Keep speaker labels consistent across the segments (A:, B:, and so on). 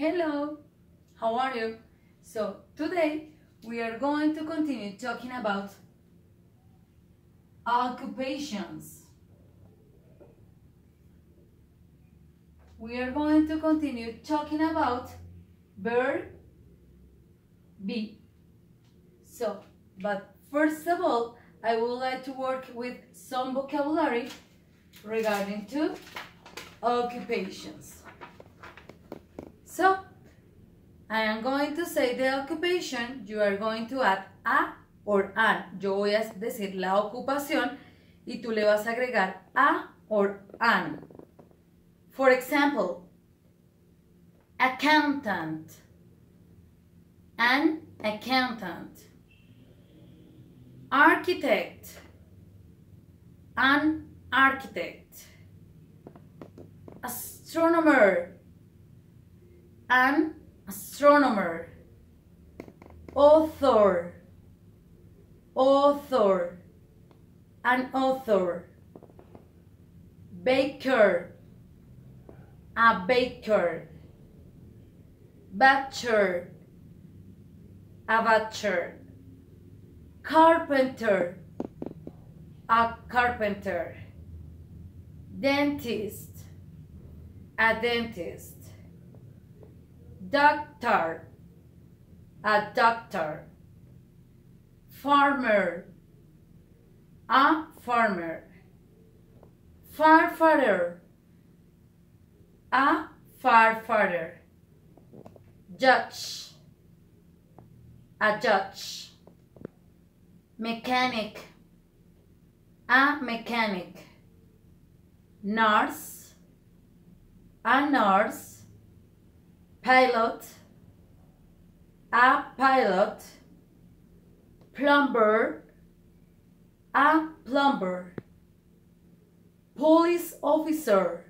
A: Hello, how are you? So today we are going to continue talking about occupations. We are going to continue talking about verb be. But first of all, I would like to work with some vocabulary regarding to occupations. So, I am going to say the occupation, you are going to add a or an. Yo voy a decir la ocupación y tú le vas a agregar a or an. For example, accountant, an accountant. Architect, an architect. Astronomer, an astronomer. Author, an author. Baker, a baker. Butcher, a butcher. Carpenter, a carpenter. Dentist, a dentist. Doctor, a doctor. Farmer, a farmer. Firefighter, a firefighter. Judge, a judge. Mechanic, a mechanic. Nurse, a nurse. Pilot, a pilot. Plumber, a plumber. Police officer,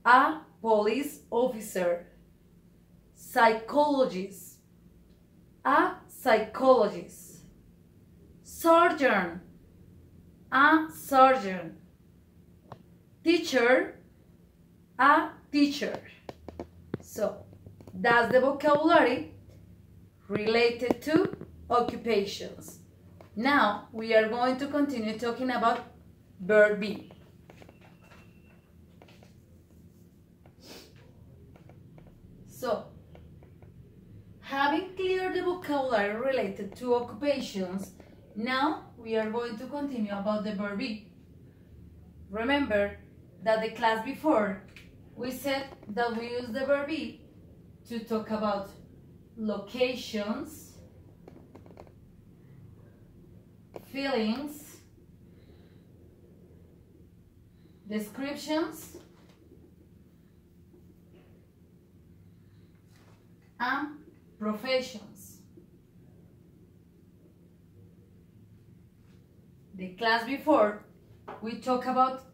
A: a police officer. Psychologist, a psychologist. Surgeon, a surgeon. Teacher, a teacher. So, that's the vocabulary related to occupations. Now, we are going to continue talking about verb be. So, having cleared the vocabulary related to occupations, now we are going to continue about the verb be. Remember that the class before we said that we use the verb be to talk about locations, feelings, descriptions, and professions. The class before, we talked about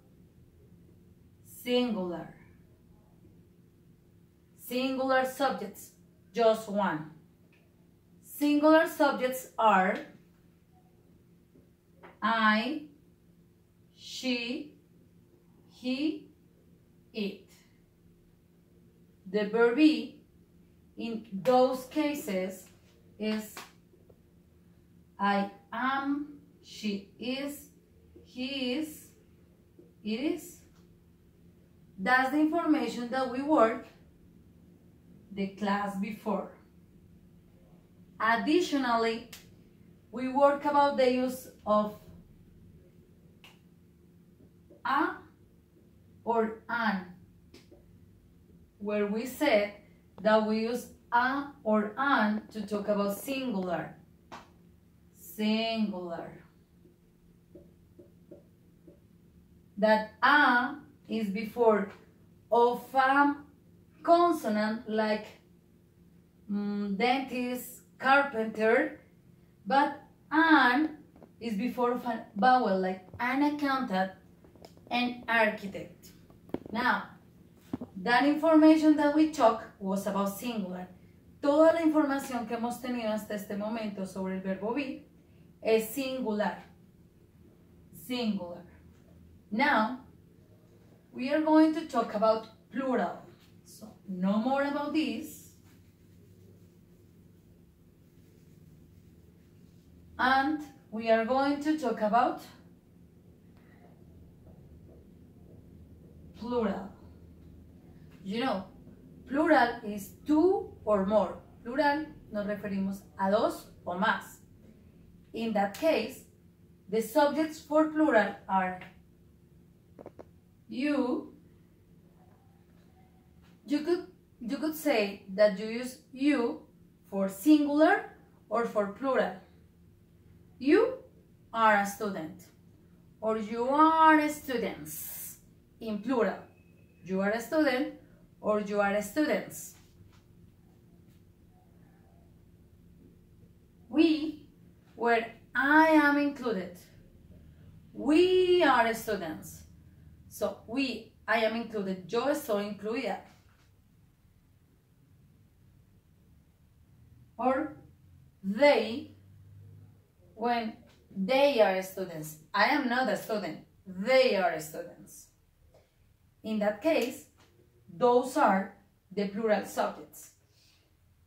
A: singular subjects, just one. Singular subjects are I, she, he, it. The verb be in those cases is I am, she is, he is, it is. That's the information that we worked the class before. Additionally, we work about the use of a or an, where we said that we use a or an to talk about singular. That a is before of a consonant like dentist, carpenter, but an is before of a vowel like an accountant and architect. Now, that information that we talked was about singular. Toda la información que hemos tenido hasta este momento sobre el verbo be es singular. Now, we are going to talk about plural. So no more about this. And we are going to talk about plural. You know, plural is two or more. Plural nos referimos a dos o más. In that case, the subjects for plural are you. You could say that you use you for singular or for plural. You are a student, or you are students in plural. You are a student, or you are students. We, where I am included. We are students. So we, I am included. Yo estoy incluida. Or they, when they are students. I am not a student. They are students. In that case, those are the plural subjects.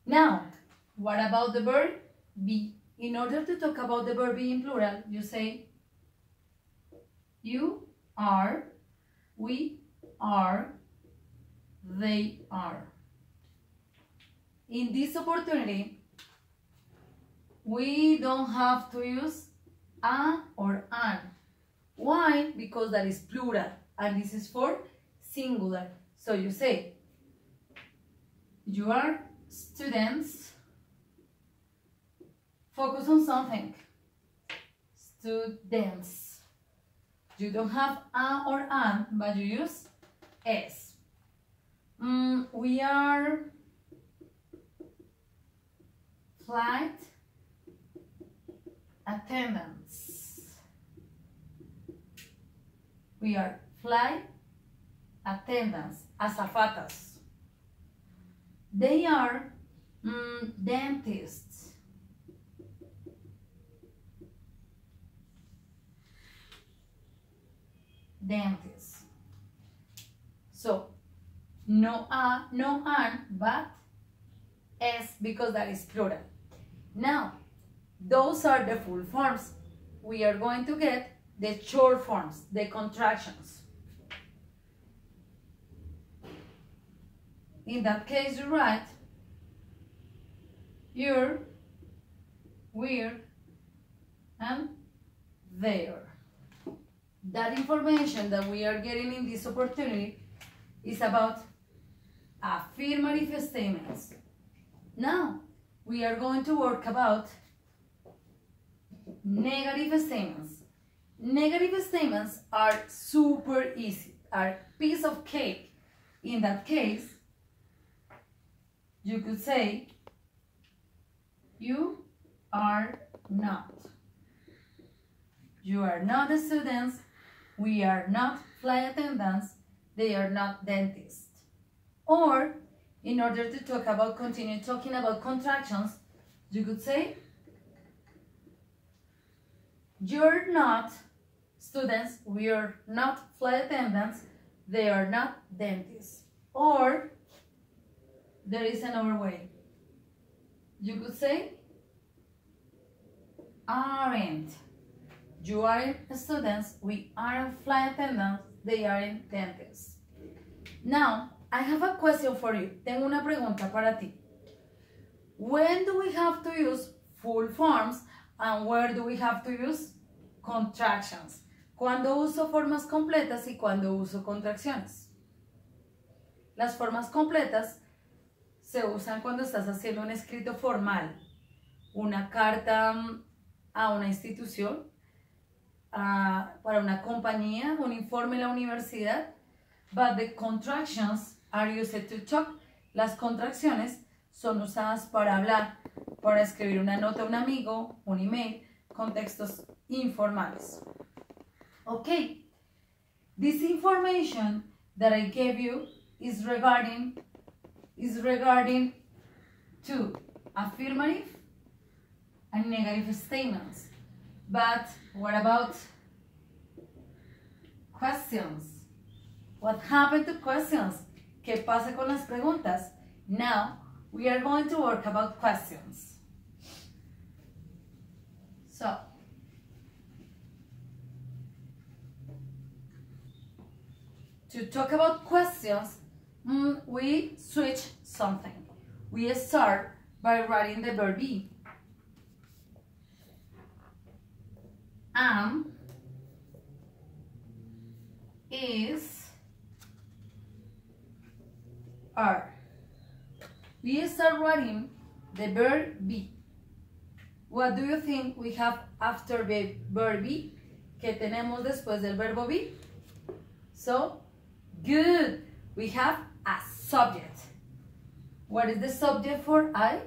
A: Now, what about the verb be? In order to talk about the verb be in plural, you say you are, we are, they are. In this opportunity, we don't have to use a or an. Why? Because that is plural and this is for singular. So you say, you are students. Focus on something. Students. You don't have a or an, but you use s. We are flight attendants. We are flight attendants, azafatas. They are dentists. Dentists. So, no a, no an, but s because that is plural. Now, those are the full forms. We are going to get the short forms, the contractions. In that case, you write you're, we're, and there. That information that we are getting in this opportunity is about affirmative statements. Now, we are going to work about negative statements. Negative statements are super easy, are piece of cake. In that case, you could say, you are not. You are not students. We are not flight attendants. They are not dentists. Or, in order to talk about, continue talking about contractions, you could say, you're not students. We are not flight attendants. They are not dentists. Or, there is another way. You could say, aren't. You aren't students, we aren't flight attendants, they aren't dentists. Now, I have a question for you. Tengo una pregunta para ti. When do we have to use full forms and where do we have to use contractions? ¿Cuándo uso formas completas y cuándo uso contracciones? Las formas completas se usan cuando estás haciendo un escrito formal, una carta a una institución, para una compañía, un informe en la universidad. But the contractions are used to talk. Las contracciones son usadas para hablar, para escribir una nota a un amigo, un email, contextos informales. Okay, this information that I gave you is regarding to affirmative and negative statements. But what about questions? What happened to questions? ¿Qué pasa con las preguntas? Now, we are going to work about questions. So, to talk about questions, we switch something. We start by writing the verb be. Am, is, are. We start writing the verb be. What do you think we have after the verb be? ¿Qué tenemos después del verbo be? So, good. We have a subject. What is the subject for I?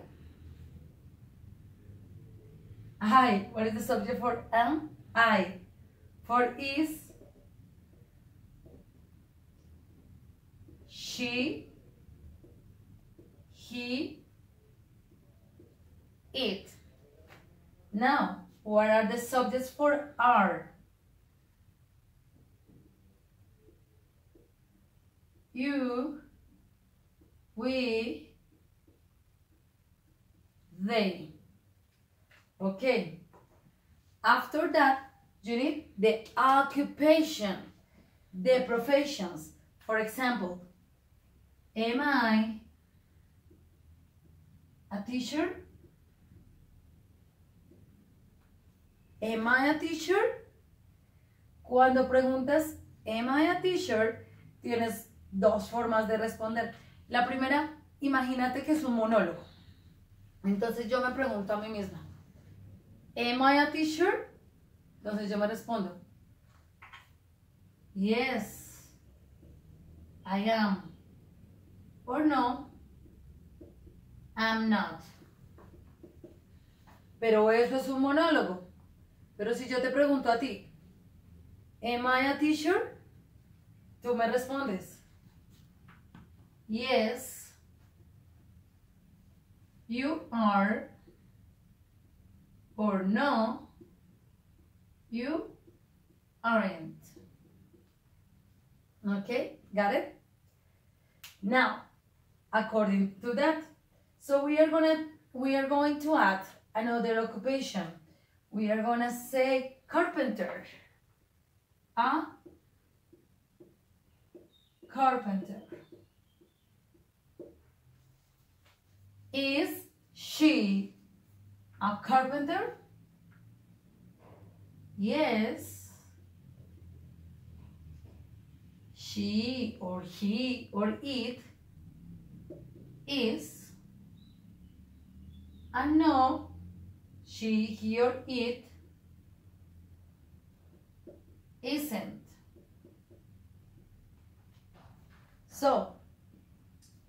A: I. What is the subject for am? I. For is? She, he, it. Now, what are the subjects for are? You, we, they. Okay. After that, you need the occupation, the professions. For example, am I a teacher? Am I a teacher? Cuando preguntas, am I a teacher? Tienes dos formas de responder. La primera, imagínate que es un monólogo. Entonces yo me pregunto a mí misma, am I a teacher? Entonces yo me respondo, yes, I am. Or no, I'm not. Pero eso es un monólogo. Pero si yo te pregunto a ti, am I a teacher? Tú me respondes, yes, you are. Or no, you aren't. Okay, got it? Now, according to that, so we are going to add another occupation. We are gonna say carpenter. A carpenter. Is she a carpenter? Yes. She or he or it is. And no, she, he or it isn't. So,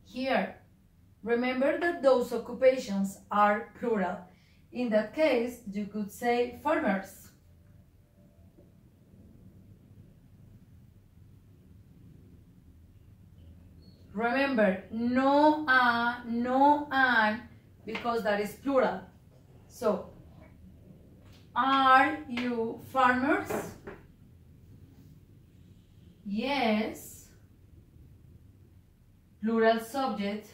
A: here, remember that those occupations are plural. In that case, you could say farmers. Remember, no a, no an, because that is plural. So, are you farmers? Yes. Plural subject,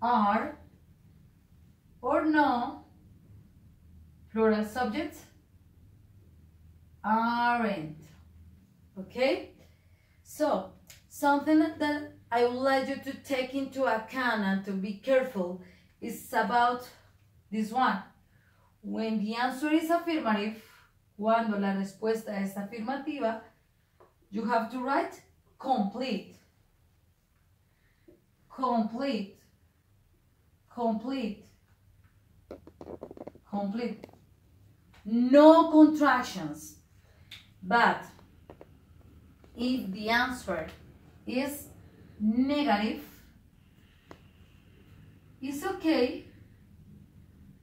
A: are. Or no, plural subject, aren't. Okay? So, something that I would like you to take into account and to be careful is about this one. When the answer is affirmative, cuando la respuesta es afirmativa, you have to write complete. Complete. Complete. Complete. No contractions. But if the answer is negative, it's okay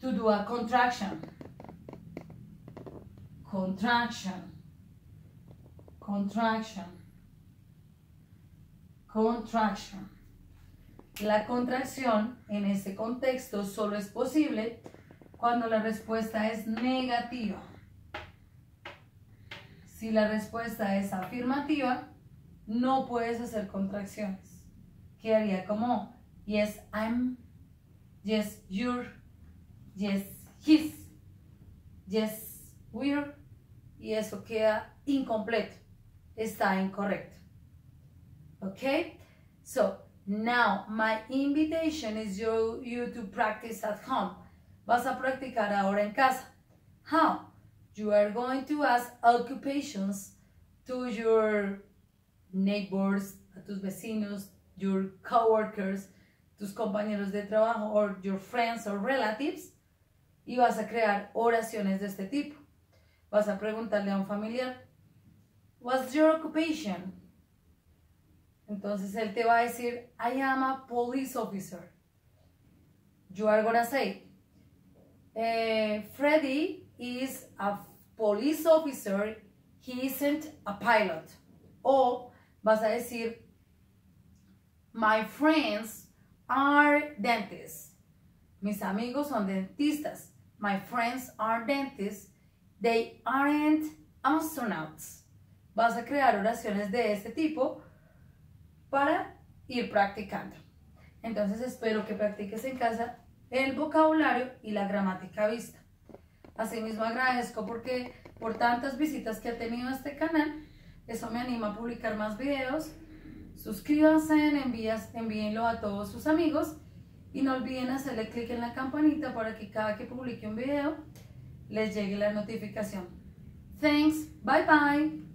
A: to do a contraction. Contraction. Contraction. Contraction. La contracción en ese contexto solo es posible cuando la respuesta es negativa. Si la respuesta es afirmativa, no puedes hacer contracciones. Quedaría como yes, I'm, yes, you're, yes, he's, yes, we're, y eso queda incompleto. Está incorrecto. Okay? So, now my invitation is you to practice at home. Vas a practicar ahora en casa. How? You are going to ask occupations to your neighbors, a tus vecinos, your coworkers, tus compañeros de trabajo, or your friends or relatives, y vas a crear oraciones de este tipo. Vas a preguntarle a un familiar, what's your occupation? Entonces él te va a decir, I am a police officer. You are gonna say, Freddy is a police officer, he isn't a pilot. O vas a decir, my friends are dentists. Mis amigos son dentistas. My friends are dentists. They aren't astronauts. Vas a crear oraciones de este tipo para ir practicando. Entonces espero que practiques en casa el vocabulario y la gramática vista. Asimismo agradezco porque por tantas visitas que ha tenido a este canal, eso me anima a publicar más videos. Suscríbanse, envíenlo a todos sus amigos y no olviden hacerle clic en la campanita para que cada que publique un video les llegue la notificación. Thanks, bye bye.